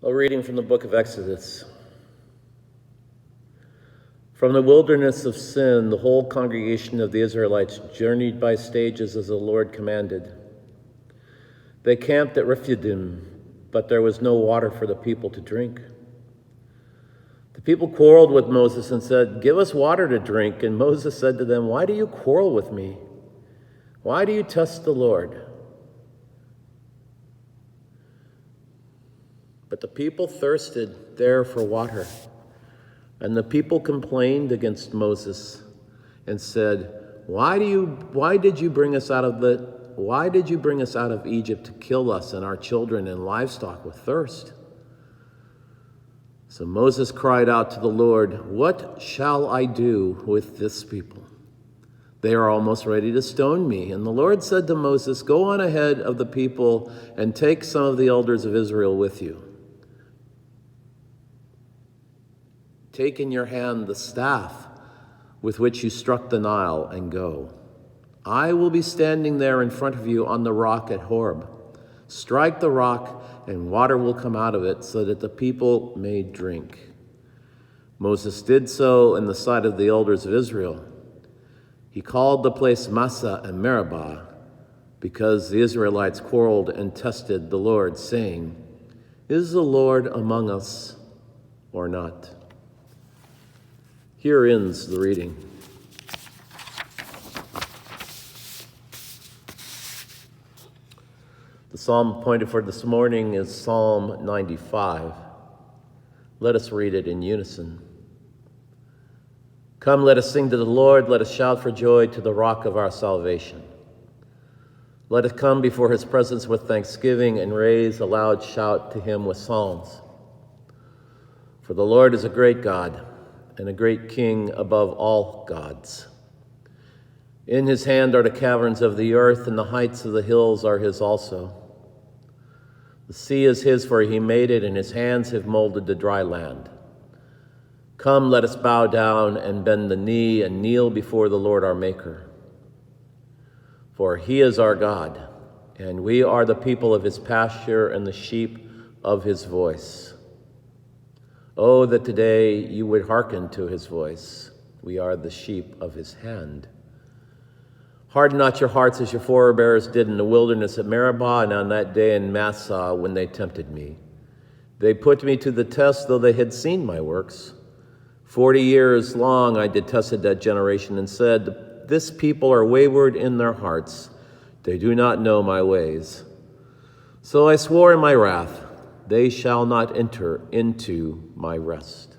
A reading from the book of Exodus. From the wilderness of Sin, the whole congregation of the Israelites journeyed by stages as the Lord commanded. They camped at Rephidim, but there was no water for the people to drink. The people quarreled with Moses and said, "Give us water to drink." And Moses said to them, "Why do you quarrel with me? Why do you test the Lord?" But the people thirsted there for water. And the people complained against Moses and said, Why did you bring us out of Egypt to kill us and our children and livestock with thirst? So Moses cried out to the Lord, "What shall I do with this people? They are almost ready to stone me." And the Lord said to Moses, "Go on ahead of the people and take some of the elders of Israel with you. Take in your hand the staff with which you struck the Nile and go. I will be standing there in front of you on the rock at Horeb. Strike the rock, and water will come out of it so that the people may drink." Moses did so in the sight of the elders of Israel. He called the place Massah and Meribah because the Israelites quarreled and tested the Lord, saying, "Is the Lord among us or not?" Here ends the reading. The psalm appointed for this morning is Psalm 95. Let us read it in unison. Come, let us sing to the Lord. Let us shout for joy to the rock of our salvation. Let us come before his presence with thanksgiving and raise a loud shout to him with psalms. For the Lord is a great God and a great King above all gods. In his hand are the caverns of the earth, and the heights of the hills are his also. The sea is his, for he made it, and his hands have molded the dry land. Come, let us bow down and bend the knee and kneel before the Lord our Maker. For he is our God, and we are the people of his pasture and the sheep of his voice. Oh, that today you would hearken to his voice. We are the sheep of his hand. Harden not your hearts as your forebears did in the wilderness at Meribah and on that day in Massah when they tempted me. They put me to the test, though they had seen my works. 40 years long I detested that generation and said, "This people are wayward in their hearts. They do not know my ways." So I swore in my wrath, "They shall not enter into my rest."